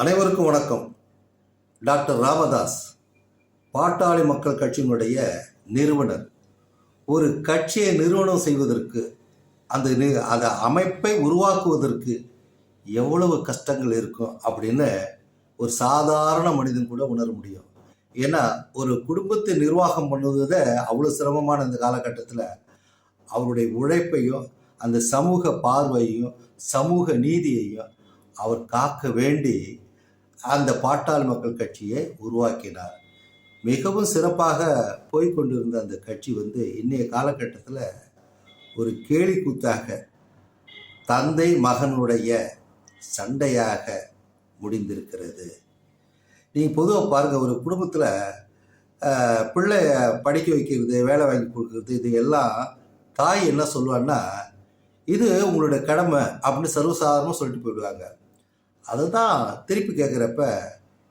அனைவருக்கும் வணக்கம். டாக்டர் ராமதாஸ் பாட்டாளி மக்கள் கட்சியினுடைய நிறுவனர். ஒரு கட்சியை நிறுவனம் செய்வதற்கு அந்த அமைப்பை உருவாக்குவதற்கு எவ்வளவு கஷ்டங்கள் இருக்கும் அப்படின்னு ஒரு சாதாரண மனிதன் கூட உணர முடியும். ஏன்னா ஒரு குடும்பத்தை நிர்வாகம் பண்ணுவதை அவ்வளோ சிரமமான இந்த காலகட்டத்தில் அவருடைய உழைப்பையும் அந்த சமூக பார்வையையும் சமூக நீதியையும் அவர் காக்க வேண்டி அந்த பாட்டாளி மக்கள் கட்சியை உருவாக்கினார். மிகவும் சிறப்பாக போய்கொண்டிருந்த அந்த கட்சி இன்றைய காலகட்டத்தில் ஒரு கேலி கூத்தாக தந்தை மகனுடைய சண்டையாக முடிந்திருக்கிறது. நீங்கள் பொதுவாக பாருங்கள், ஒரு குடும்பத்தில் பிள்ளைய படிக்க வைக்கிறது, வேலை வாங்கி கொடுக்கறது, இது எல்லாம் தாய் என்ன சொல்லுவான்னா, இது உங்களுடைய கடமை அப்படின்னு சர்வசாதாரணமாக சொல்லிட்டு போயிடுவாங்க. அதுதான் திருப்பி கேட்குறப்ப,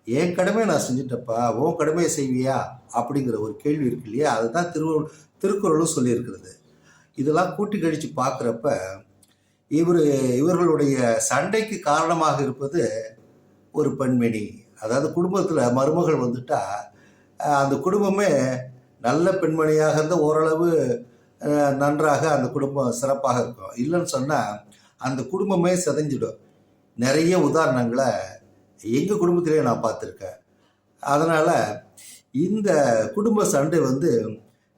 என் கடமையை நான் செஞ்சுட்டப்பா, உன் கடமையை செய்வியா அப்படிங்கிற ஒரு கேள்வி இருக்கு இல்லையா? அதுதான் திருக்குறளும் சொல்லியிருக்கிறது. இதெல்லாம் கூட்டி கழித்து பார்க்குறப்ப இவர்களுடைய சண்டைக்கு காரணமாக இருப்பது ஒரு பெண்மணி. அதாவது குடும்பத்தில் மருமகள் வந்துட்டா அந்த குடும்பமே நல்ல பெண்மணியாக இருந்தால் ஓரளவு நன்றாக அந்த குடும்பம் சிறப்பாக இருக்கும். இல்லைன்னு சொன்னால் அந்த குடும்பமே சிதைஞ்சிடும். நிறைய உதாரணங்களை எங்கள் குடும்பத்திலே நான் பார்த்துருக்கேன். அதனால் இந்த குடும்ப சண்டை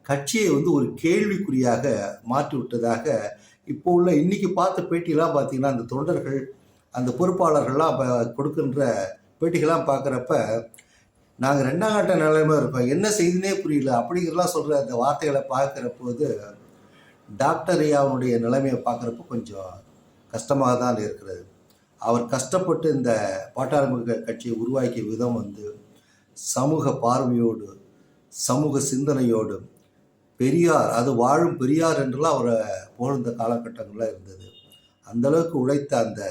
கட்சியை ஒரு கேள்விக்குறியாக மாற்றி விட்டதாக இப்போ உள்ள இன்றைக்கி பார்த்த பேட்டிலாம் பார்த்திங்கன்னா, அந்த தொண்டர்கள் அந்த பொறுப்பாளர்கள்லாம் கொடுக்கின்ற பேட்டிகள்லாம் பார்க்குறப்ப நாங்கள் ரெண்டாம் கட்ட நிலைமை இருக்கோம், என்ன செய்தினே புரியல அப்படிங்கிறலாம் சொல்கிற அந்த வார்த்தைகளை பார்க்குற போது டாக்டர் ஐயாவுடைய நிலைமையை பார்க்குறப்ப கொஞ்சம் கஷ்டமாக தான் இருக்கிறது. அவர் கஷ்டப்பட்டு இந்த பாட்டாளி மக்கள் கட்சியை உருவாக்கிய விதம் சமூக பார்வையோடு சமூக சிந்தனையோடு பெரியார், அது வாழும் பெரியார் என்றெல்லாம் அவரை புகழ்ந்த காலகட்டங்கள்லாம் இருந்தது. அந்தளவுக்கு உழைத்த அந்த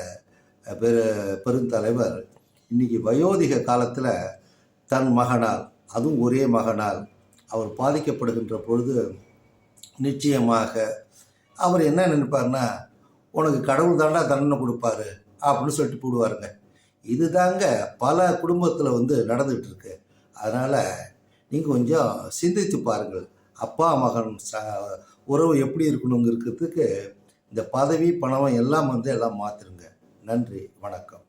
பெருந்தலைவர் இன்றைக்கி வயோதிக காலத்தில் தன் மகனால், அதுவும் ஒரே மகனால் அவர் பாதிக்கப்படுகின்ற பொழுது நிச்சயமாக அவர் என்ன நினைப்பார்னா, உனக்கு கடவுள் தாண்டா தண்டனை கொடுப்பாரு அப்படின்னு சொல்லிட்டு போடுவாருங்க. இதுதாங்க பல குடும்பத்தில் நடந்துகிட்டு இருக்கு. அதனால் நீங்கள் கொஞ்சம் சிந்தித்து பாருங்கள். அப்பா மகன் உறவு எப்படி இருக்கணுங்கிறதுக்கு இந்த பதவி பணம் எல்லாம் எல்லாம் மாற்றிருங்க. நன்றி, வணக்கம்.